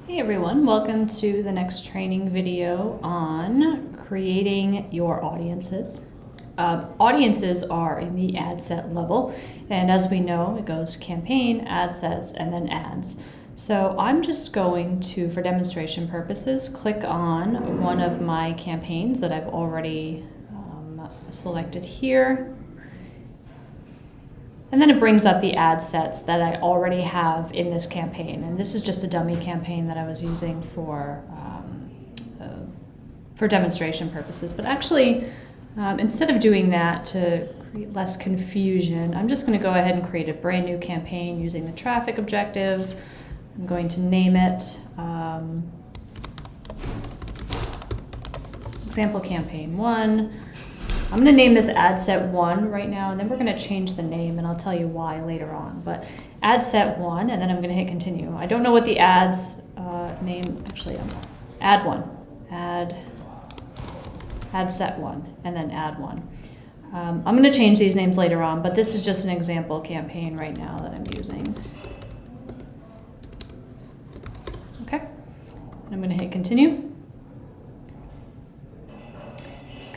Hey everyone, welcome to the next training video on creating your audiences. Audiences are in the ad set level, and as we know, it goes campaign, ad sets, and then ads. So I'm just going to, for demonstration purposes, click on one of my campaigns that I've already selected here. And then it brings up the ad sets that I already have in this campaign. And this is just a dummy campaign that I was using for demonstration purposes. But actually, instead of doing that to create less confusion, I'm just going to go ahead and create a brand new campaign using the traffic objective. I'm going to name it example campaign 1. I'm going to name this ad set 1 right now, and then we're going to change the name, and I'll tell you why later on. But ad set 1, and then I'm going to hit continue. I don't know what the ads name, actually, ad 1, ad set 1, and then ad 1. I'm going to change these names later on, but this is just an example campaign right now that I'm using. Okay, and I'm going to hit continue.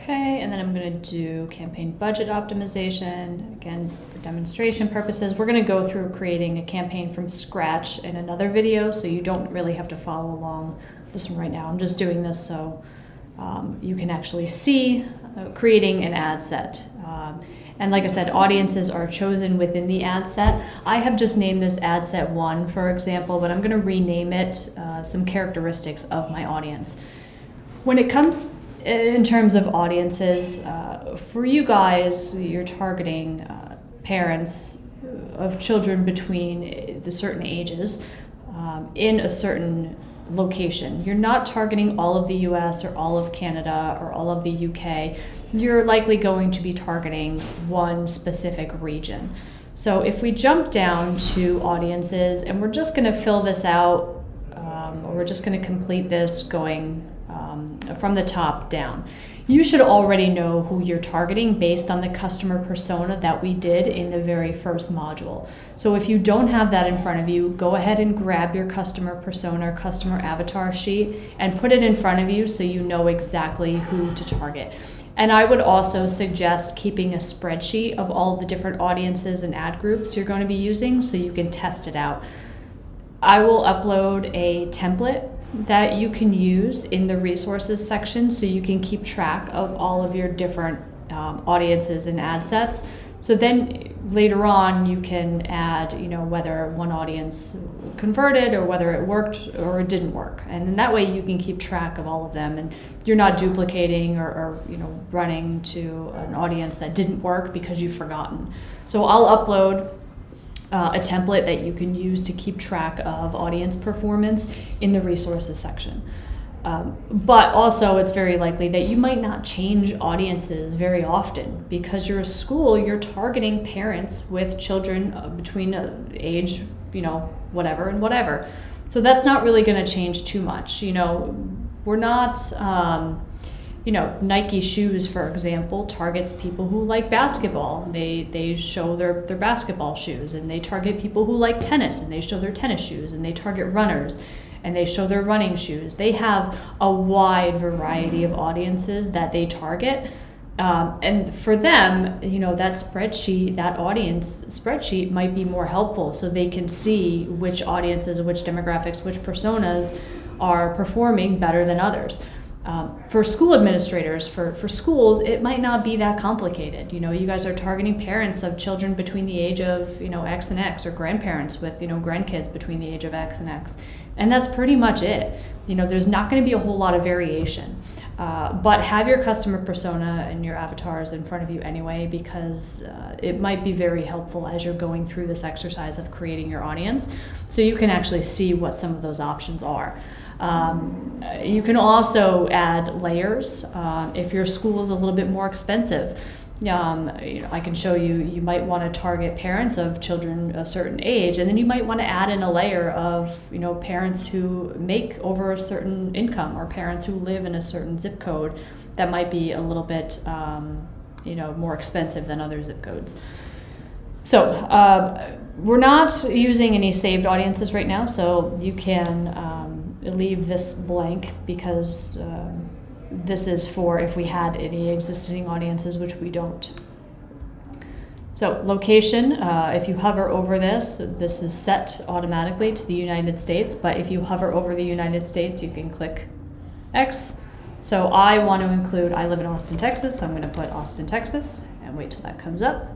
Okay, and then I'm going to do campaign budget optimization. Again, for demonstration purposes, we're going to go through creating a campaign from scratch in another video, so you don't really have to follow along this one right now. I'm just doing this so you can actually see creating an ad set. And like I said, audiences are chosen within the ad set. I have just named this ad set 1, for example, but I'm going to rename it some characteristics of my audience. When it comes in terms of audiences, for you guys, you're targeting parents of children between the certain ages in a certain location. You're not targeting all of the US or all of Canada or all of the UK. You're likely going to be targeting one specific region. So if we jump down to audiences, and we're just going to fill this out, or we're just going to complete this going from the top down. You should already know who you're targeting based on the customer persona that we did in the very first module. So if you don't have that in front of you, go ahead and grab your customer persona or customer avatar sheet and put it in front of you so you know exactly who to target. And I would also suggest keeping a spreadsheet of all the different audiences and ad groups you're going to be using so you can test it out. I will upload a template that you can use in the resources section so you can keep track of all of your different audiences and ad sets. So then later on you can add, whether one audience converted or whether it worked or it didn't work. And then that way you can keep track of all of them and you're not duplicating or running to an audience that didn't work because you've forgotten. So I'll upload a template that you can use to keep track of audience performance in the resources section. But also it's very likely that you might not change audiences very often because you're a school, you're targeting parents with children between age, whatever and whatever. So that's not really going to change too much. We're not... Nike shoes, for example, targets people who like basketball. They show their basketball shoes, and they target people who like tennis, and they show their tennis shoes, and they target runners, and they show their running shoes. They have a wide variety of audiences that they target. And for them, that audience spreadsheet might be more helpful so they can see which audiences, which demographics, which personas are performing better than others. For school administrators, for schools, it might not be that complicated. You guys are targeting parents of children between the age of, X and X, or grandparents with, grandkids between the age of X and X. And that's pretty much it. There's not going to be a whole lot of variation. But have your customer persona and your avatars in front of you anyway, because it might be very helpful as you're going through this exercise of creating your audience, so you can actually see what some of those options are. You can also add layers if your school is a little bit more expensive. I can show you might want to target parents of children a certain age, and then you might want to add in a layer of parents who make over a certain income or parents who live in a certain zip code that might be a little bit more expensive than other zip codes. So we're not using any saved audiences right now, so you can leave this blank because this is for if we had any existing audiences, which we don't. So location, if you hover over this is set automatically to the United States, but if you hover over the United States, you can click X. So I want to include, I live in Austin, Texas, so I'm going to put Austin, Texas, and wait till that comes up.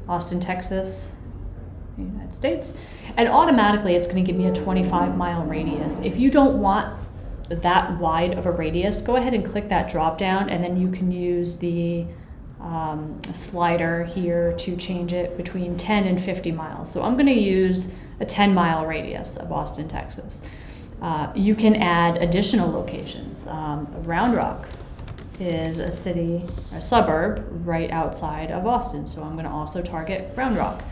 Austin, Texas, United States. And automatically it's going to give me a 25-mile radius. If you don't want that wide of a radius, go ahead and click that drop down, and then you can use the slider here to change it between 10 and 50 miles. So I'm going to use a 10-mile radius of Austin, Texas. You can add additional locations. Round Rock is a city, a suburb right outside of Austin, so I'm going to also target Round Rock.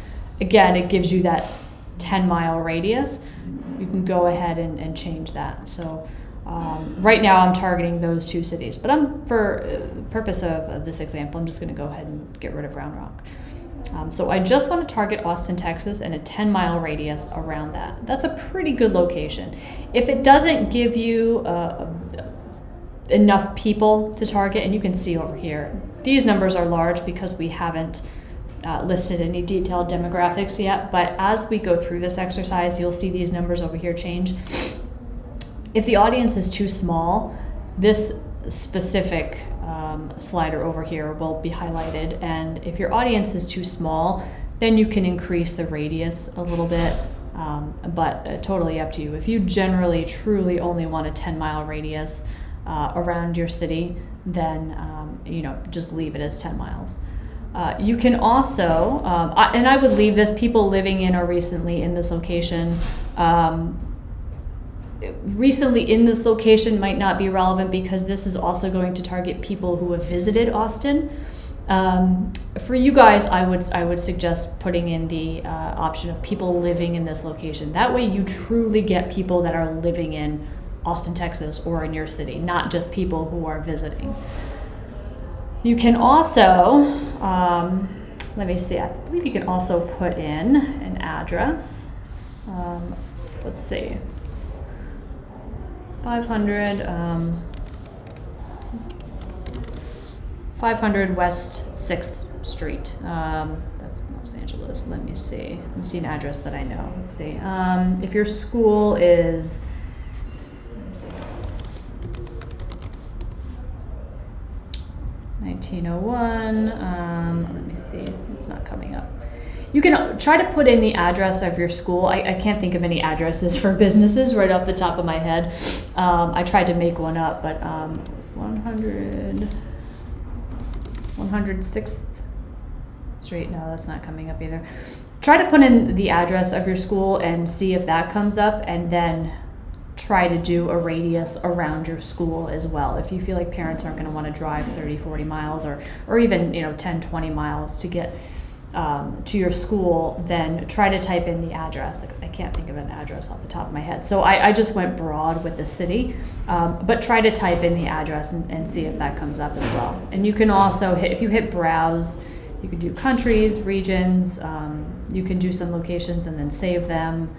Again, it gives you that 10-mile radius. You can go ahead and change that. So right now I'm targeting those two cities, but for the purpose of this example, I'm just going to go ahead and get rid of Round Rock. So I just want to target Austin, Texas, and a 10-mile radius around that. That's a pretty good location. If it doesn't give you enough people to target, and you can see over here, these numbers are large because we haven't listed any detailed demographics yet, but as we go through this exercise, you'll see these numbers over here change. If the audience is too small, this specific slider over here will be highlighted, and if your audience is too small, then you can increase the radius a little bit, but totally up to you. If you generally truly only want a 10-mile radius around your city, then just leave it as 10 miles. You can also, and I would leave this, people living in or recently in this location. Recently in this location might not be relevant because this is also going to target people who have visited Austin. For you guys, I would suggest putting in the option of people living in this location. That way you truly get people that are living in Austin, Texas, or in your city, not just people who are visiting. You can also, let me see, I believe you can also put in an address. Let's see. 500 West 6th Street. That's Los Angeles. Let me see an address that I know. Let's see. If your school is, 1901, let me see, it's not coming up. You can try to put in the address of your school. I can't think of any addresses for businesses right off the top of my head. I tried to make one up, but 106th Street, no, that's not coming up either. Try to put in the address of your school and see if that comes up, and then try to do a radius around your school as well. If you feel like parents aren't going to want to drive 30, 40 miles or even 10, 20 miles to get to your school, then try to type in the address. I can't think of an address off the top of my head. So I just went broad with the city, but try to type in the address and see if that comes up as well. And you can also if you hit browse, you can do countries, regions, you can do some locations and then save them,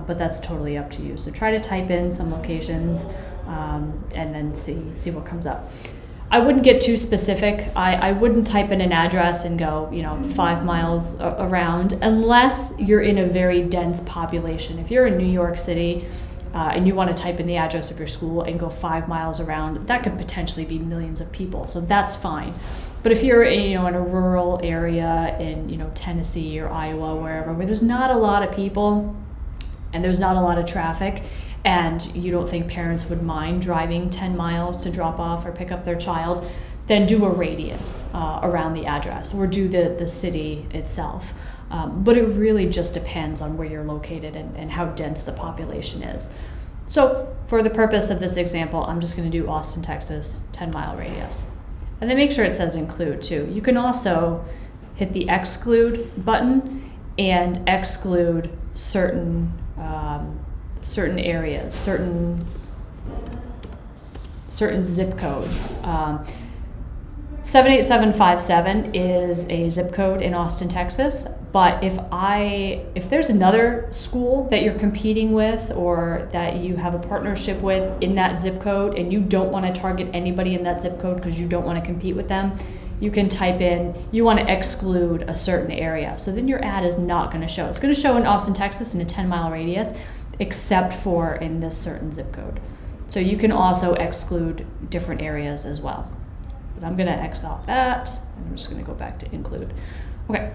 but that's totally up to you. So try to type in some locations and then see what comes up. I wouldn't get too specific. I wouldn't type in an address and go, 5 miles around, unless you're in a very dense population. If you're in New York City and you want to type in the address of your school and go 5 miles around, that could potentially be millions of people. So that's fine. But if you're in a rural area in Tennessee or Iowa, wherever, where there's not a lot of people and there's not a lot of traffic, and you don't think parents would mind driving 10 miles to drop off or pick up their child, then do a radius around the address, or do the city itself. But it really just depends on where you're located and how dense the population is. So for the purpose of this example, I'm just going to do Austin, Texas, 10-mile radius. And then make sure it says include too. You can also hit the exclude button and exclude certain areas, certain zip codes. 78757 is a zip code in Austin, Texas. But if there's another school that you're competing with or that you have a partnership with in that zip code and you don't want to target anybody in that zip code because you don't want to compete with them, you can type in, you want to exclude a certain area. So then your ad is not going to show. It's going to show in Austin, Texas in a 10-mile radius, except for in this certain zip code. So you can also exclude different areas as well. But I'm going to X out that. I'm just going to go back to include. Okay.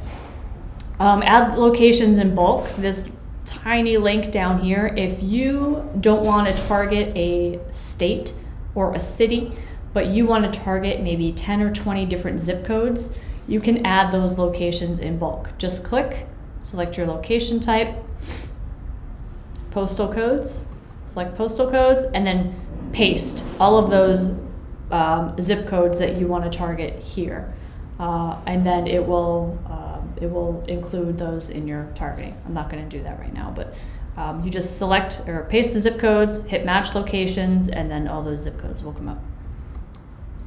Add locations in bulk. This tiny link down here. If you don't want to target a state or a city, but you want to target maybe 10 or 20 different zip codes, you can add those locations in bulk. Just click, select your location type, postal codes, select postal codes, and then paste all of those zip codes that you want to target here. And then it will include those in your targeting. I'm not going to do that right now, but you just select or paste the zip codes, hit match locations, and then all those zip codes will come up.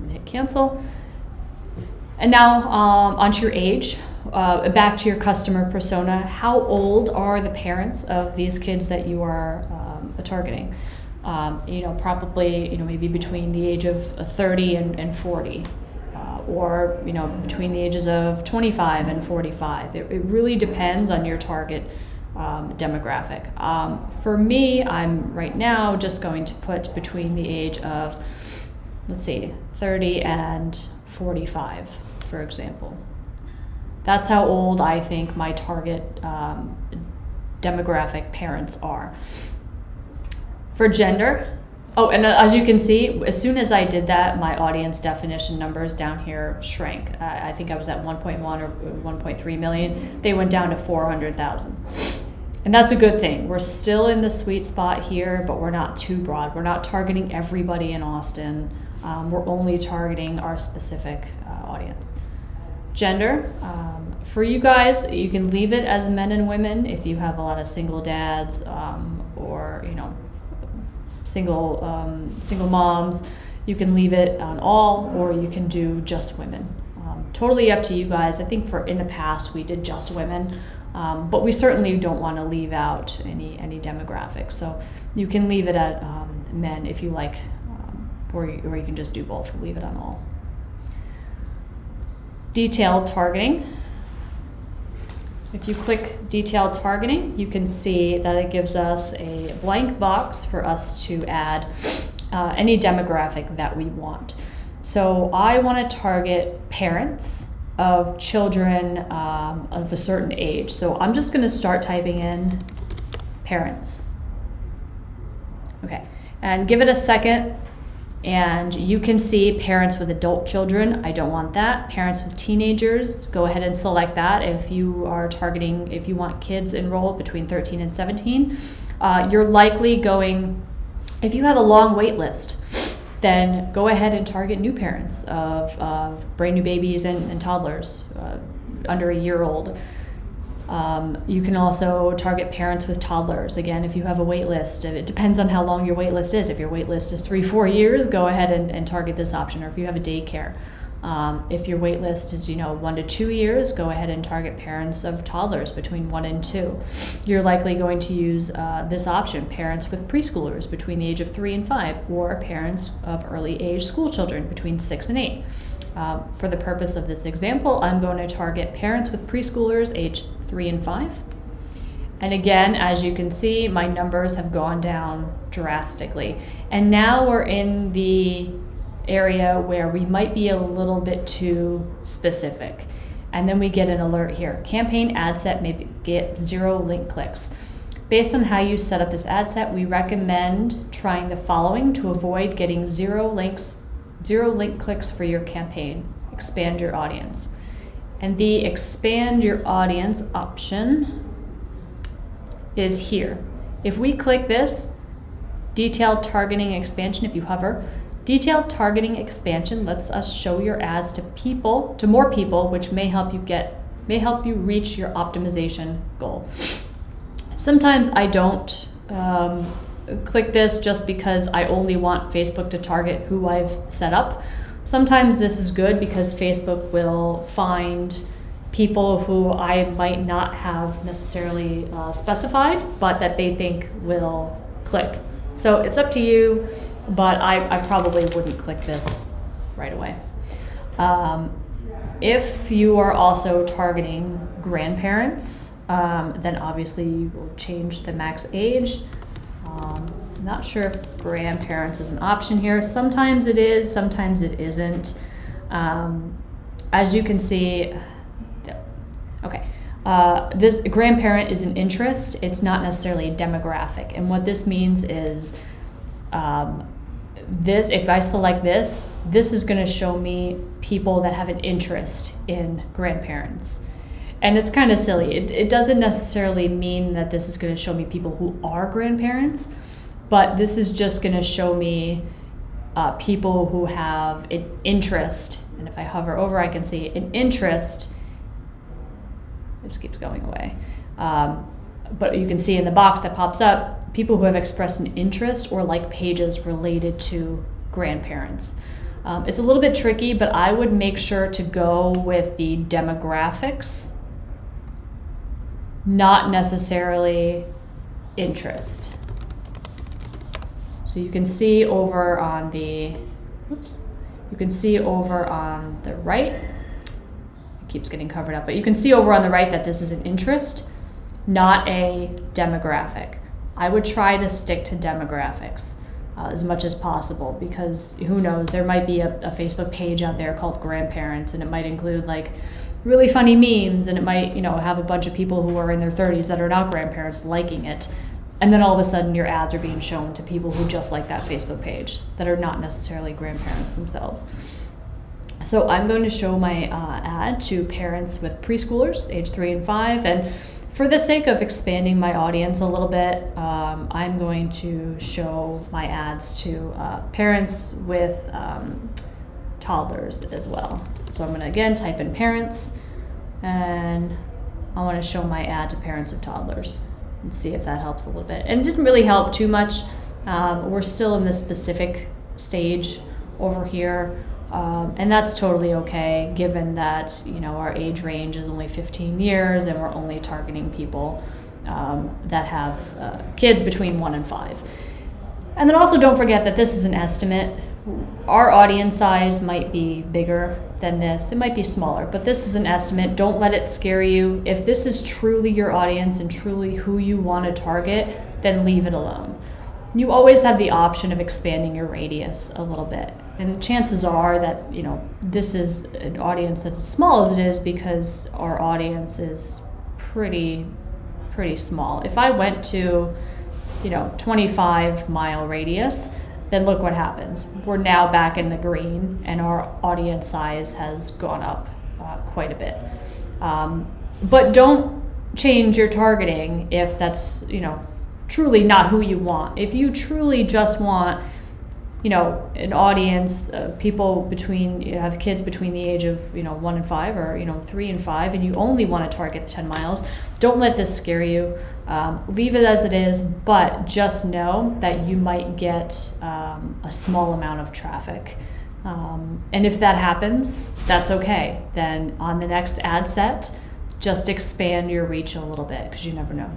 And hit cancel. And now onto your age, back to your customer persona. How old are the parents of these kids that you are targeting? Probably, maybe between the age of 30 and 40. Or between the ages of 25 and 45. It really depends on your target demographic. For me, I'm right now just going to put between the age of, 30 and 45, for example. That's how old I think my target demographic parents are. For gender, and as you can see, as soon as I did that, my audience definition numbers down here shrank. I think I was at 1.1 or 1.3 million. They went down to 400,000. And that's a good thing. We're still in the sweet spot here, but we're not too broad. We're not targeting everybody in Austin. We're only targeting our specific audience. Gender, for you guys, you can leave it as men and women if you have a lot of single dads or, single moms. You can leave it on all, or you can do just women. Totally up to you guys. I think in the past we did just women, but we certainly don't want to leave out any demographics. So you can leave it at men if you like, or you can just do both. Leave it on all. Detailed targeting. If you click detailed targeting, you can see that it gives us a blank box for us to add any demographic that we want. So I want to target parents of children of a certain age. So I'm just going to start typing in parents. Okay, and give it a second. And you can see parents with adult children. I don't want that. Parents with teenagers, go ahead and select that if you are targeting, if you want kids enrolled between 13 and 17. You're likely going, if you have a long wait list, then go ahead and target new parents of brand new babies and toddlers under a year old. You can also target parents with toddlers. Again, if you have a wait list, it depends on how long your wait list is. If your wait list is 3-4 years, go ahead and target this option. Or if you have a daycare. If your wait list is 1 to 2 years, go ahead and target parents of toddlers between 1 and 2. You're likely going to use this option, parents with preschoolers between the age of 3 and 5, or parents of early age school children between 6 and 8. For the purpose of this example, I'm going to target parents with preschoolers age 3 and 5. And again, as you can see, my numbers have gone down drastically. And now we're in the area where we might be a little bit too specific. And then we get an alert here. Campaign ad set may get 0 link clicks. Based on how you set up this ad set, we recommend trying the following to avoid getting 0 link clicks for your campaign. Expand your audience. And the expand your audience option is here. If we click this, detailed targeting expansion, if you hover, detailed targeting expansion lets us show your ads to more people, which may help you reach your optimization goal. Sometimes I don't click this just because I only want Facebook to target who I've set up. Sometimes this is good because Facebook will find people who I might not have necessarily specified, but that they think will click. So it's up to you, but I probably wouldn't click this right away. If you are also targeting grandparents, then obviously you will change the max age. Not sure if grandparents is an option here. Sometimes it is, sometimes it isn't. As you can see, okay, this grandparent is an interest. It's not necessarily a demographic. And what this means is this, if I select this, this is going to show me people that have an interest in grandparents. And it's kind of silly. It doesn't necessarily mean that this is going to show me people who are grandparents, but this is just going to show me people who have an interest. And if I hover over, I can see an interest. This keeps going away. But you can see in the box that pops up, people who have expressed an interest or like pages related to grandparents. It's a little bit tricky, but I would make sure to go with the demographics, not necessarily interest. So you can see over on the, you can see over on the right, it keeps getting covered up, but you can see over on the right that this is an interest, not a demographic. I would try to stick to demographics as much as possible, because who knows, there might be a Facebook page out there called grandparents, and it might include like really funny memes, and it might, you know, have a bunch of people who are in their 30s that are not grandparents liking it. And then all of a sudden your ads are being shown to people who just like that Facebook page that are not necessarily grandparents themselves. So I'm going to show my ad to parents with preschoolers, age 3 and 5. And for the sake of expanding my audience a little bit, I'm going to show my ads to parents with toddlers as well. So I'm going to again type in parents, and I want to show my ad to parents of toddlers and see if that helps a little bit. And it didn't really help too much. We're still in this specific stage over here. And that's totally okay, given that, you know, our age range is only 15 years and we're only targeting people that have kids between 1 and 5. And then also don't forget that this is an estimate. Our audience size might be bigger than this. It might be smaller, but this is an estimate. Don't let it scare you. If this is truly your audience and truly who you want to target, then leave it alone. You always have the option of expanding your radius a little bit. And chances are that, you know, this is an audience that's as small as it is because our audience is pretty small. If I went to, you know, 25-mile radius, then look what happens. We're now back in the green and our audience size has gone up quite a bit. But don't change your targeting if that's, you know, truly not who you want. If you truly just want, you know, an audience of people between, you have kids between the age of, you know, 1 and 5 or, you know, 3 and 5, and you only want to target 10 miles, don't let this scare you. Leave it as it is, but just know that you might get a small amount of traffic. And if that happens, that's okay. Then on the next ad set, just expand your reach a little bit, because you never know.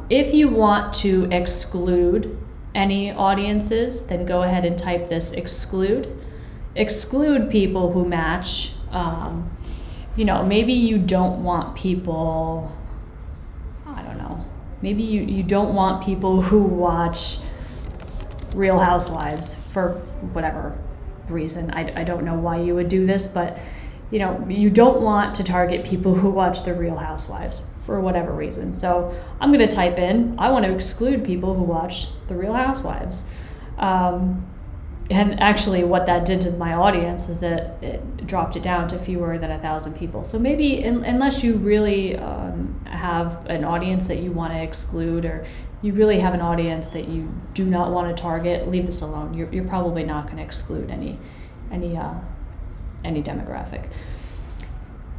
If you want to exclude any audiences, then go ahead and type this exclude. Exclude people who match. You know, maybe you don't want people, I don't know, maybe you don't want people who watch Real Housewives for whatever reason. I don't know why you would do this, but you know, you don't want to target people who watch the Real Housewives for whatever reason. So I'm going to type in, I want to exclude people who watch the Real Housewives. And actually what that did to my audience is that it dropped it down to fewer than 1,000 people. So maybe unless you really have an audience that you want to exclude, or you really have an audience that you do not want to target, leave this alone. You're probably not going to exclude any demographic.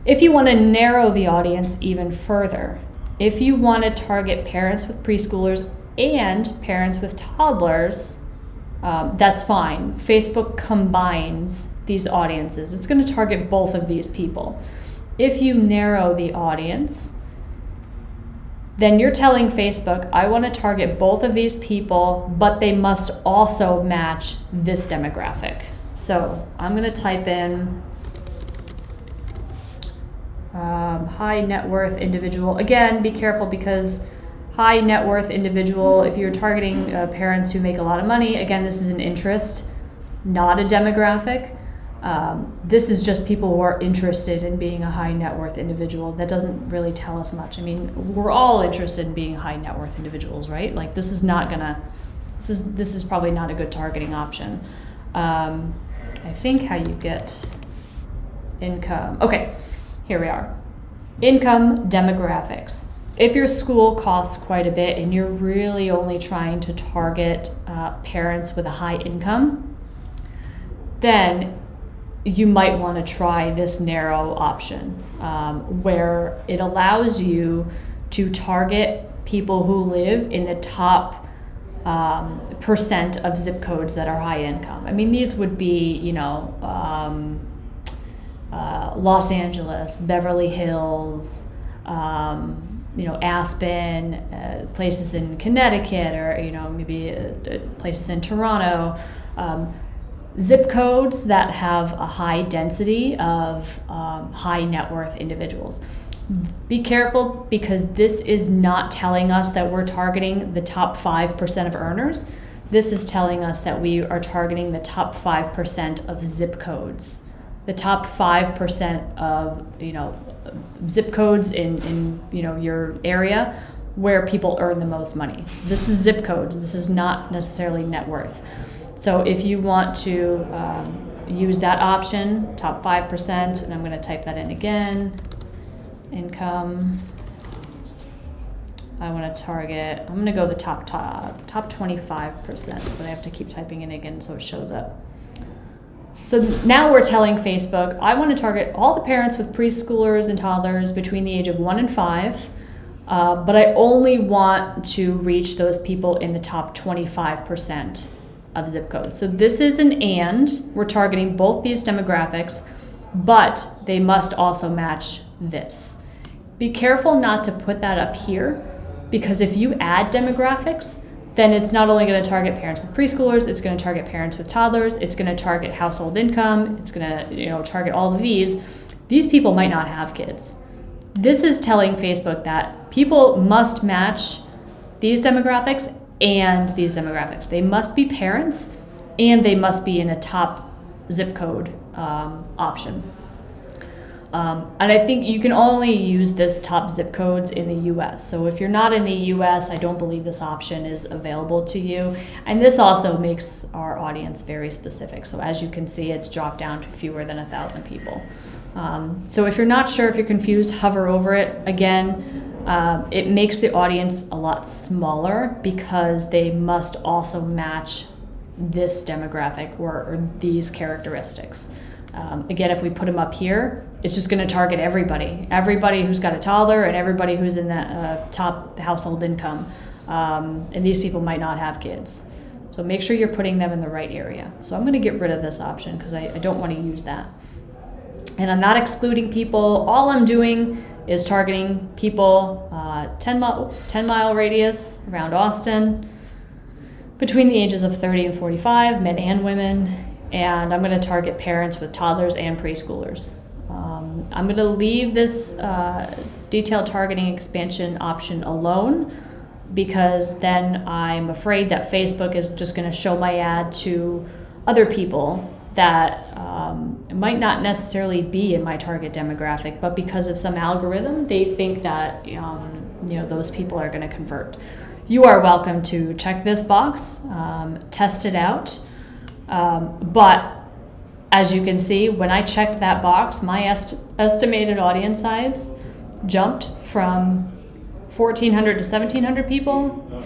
If you want to narrow the audience even further, if you want to target parents with preschoolers and parents with toddlers, that's fine. Facebook combines these audiences. It's going to target both of these people. If you narrow the audience, then you're telling Facebook, I want to target both of these people, but they must also match this demographic. So I'm going to type in high net worth individual. Again, be careful, because high net worth individual, if you're targeting parents who make a lot of money, again, this is an interest, not a demographic. This is just people who are interested in being a high net worth individual. That doesn't really tell us much. I mean, we're all interested in being high net worth individuals, right? Like, this is probably not a good targeting option. I think how you get income. Okay, here we are. Income demographics. If your school costs quite a bit and you're really only trying to target parents with a high income, then you might want to try this narrow option, where it allows you to target people who live in the top percent of zip codes that are high income. I mean, these would be, Los Angeles, Beverly Hills, Aspen, places in Connecticut, or maybe places in Toronto. Zip codes that have a high density of high net worth individuals. Be careful, because this is not telling us that we're targeting the top 5% of earners. This is telling us that we are targeting the top 5% of zip codes. The top 5% of zip codes in your area where people earn the most money. So this is zip codes. This is not necessarily net worth. So if you want to use that option, top 5%, and I'm going to type that in again, income, I want to target, I'm going to go the top 25%, but I have to keep typing in again so it shows up. So now we're telling Facebook, I want to target all the parents with preschoolers and toddlers between the age of 1 and 5, but I only want to reach those people in the top 25% of zip codes. So this is an and. We're targeting both these demographics, but they must also match this. Be careful not to put that up here, because if you add demographics, then it's not only going to target parents with preschoolers, it's going to target parents with toddlers, it's going to target household income, it's going to target all of these. These people might not have kids. This is telling Facebook that people must match these demographics and these demographics. They must be parents, and they must be in a top zip code option. And I think you can only use this top zip codes in the US. So if you're not in the US, I don't believe this option is available to you. And this also makes our audience very specific. So as you can see, it's dropped down to fewer than 1,000 people. So if you're not sure, if you're confused, hover over it. Again, it makes the audience a lot smaller, because they must also match this demographic or these characteristics. Again, if we put them up here, it's just going to target everybody who's got a toddler and everybody who's in that top household income. And these people might not have kids. So make sure you're putting them in the right area. So I'm going to get rid of this option, because I don't want to use that. And I'm not excluding people. All I'm doing is targeting people 10-mile radius around Austin, between the ages of 30 and 45, men and women. And I'm going to target parents with toddlers and preschoolers. I'm going to leave this detailed targeting expansion option alone, because then I'm afraid that Facebook is just going to show my ad to other people that might not necessarily be in my target demographic, but because of some algorithm, they think that those people are going to convert. You are welcome to check this box, test it out. But as you can see, when I checked that box, my estimated audience size jumped from 1,400 to 1,700 people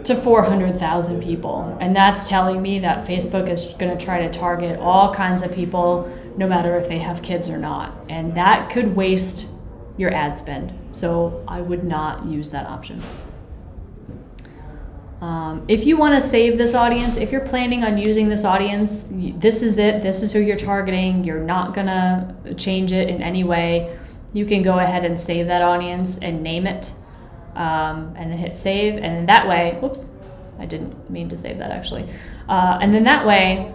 to 400,000 people. And that's telling me that Facebook is going to try to target all kinds of people, no matter if they have kids or not. And that could waste your ad spend. So I would not use that option. If you want to save this audience, if you're planning on using this audience, this is it. This is who you're targeting. You're not going to change it in any way. You can go ahead and save that audience and name it, and then hit save. And then that way, whoops, I didn't mean to save that actually. And then that way,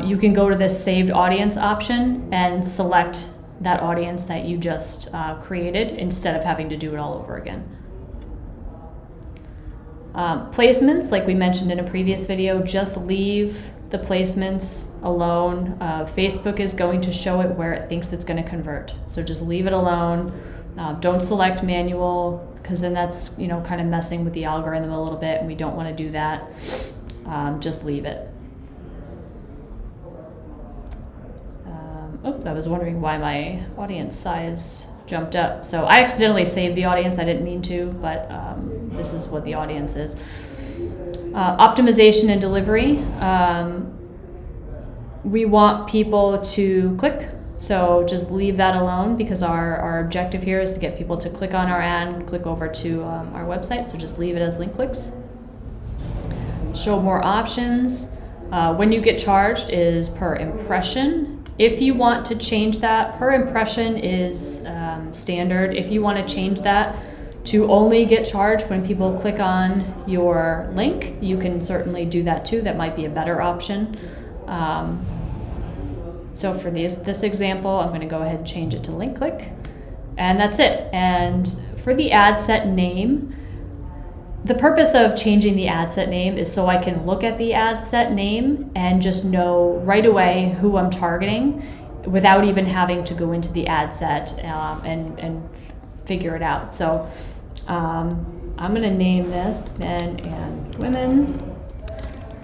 you can go to this saved audience option and select that audience that you just created instead of having to do it all over again. Placements, like we mentioned in a previous video, just leave the placements alone. Facebook is going to show it where it thinks it's going to convert. So just leave it alone. Don't select manual, because then that's kind of messing with the algorithm a little bit, and we don't want to do that. Just leave it. I was wondering why my audience size jumped up. So I accidentally saved the audience. I didn't mean to, but this is what the audience is. Optimization and delivery. We want people to click. So just leave that alone, because our objective here is to get people to click on our ad and click over to our website. So just leave it as link clicks. Show more options. When you get charged is per impression. If you want to change that, per impression is standard. If you want to change that to only get charged when people click on your link, you can certainly do that too. That might be a better option. So for this example, I'm going to go ahead and change it to link click, and that's it. And for the ad set name, the purpose of changing the ad set name is so I can look at the ad set name and just know right away who I'm targeting without even having to go into the ad set and figure it out. So I'm going to name this Men and Women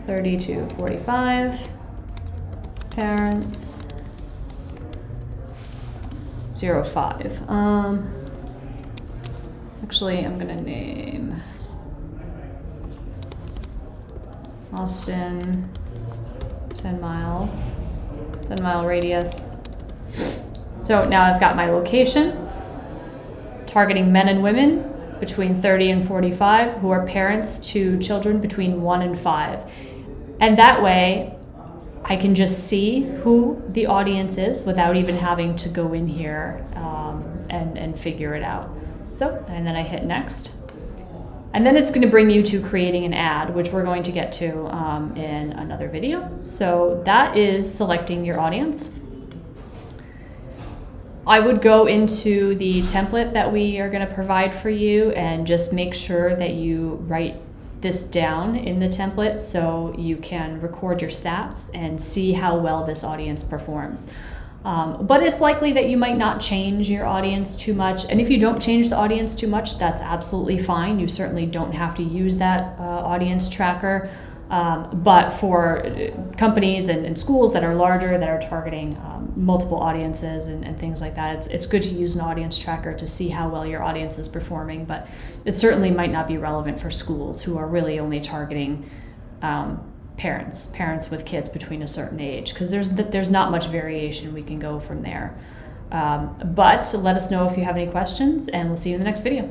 30 to 45 Parents 05. Actually, I'm going to name Austin, 10 miles, 10 mile radius. So now I've got my location, targeting men and women between 30 and 45 who are parents to children between 1 and 5. And that way I can just see who the audience is without even having to go in here and figure it out. So, and then I hit next. And then it's going to bring you to creating an ad, which we're going to get to in another video. So that is selecting your audience. I would go into the template that we are going to provide for you and just make sure that you write this down in the template so you can record your stats and see how well this audience performs. But it's likely that you might not change your audience too much. And if you don't change the audience too much, that's absolutely fine. You certainly don't have to use that audience tracker. But for companies and schools that are larger, that are targeting multiple audiences and things like that, it's good to use an audience tracker to see how well your audience is performing. But it certainly might not be relevant for schools who are really only targeting parents with kids between a certain age, because there's not much variation. We can go from there. But let us know if you have any questions, and we'll see you in the next video.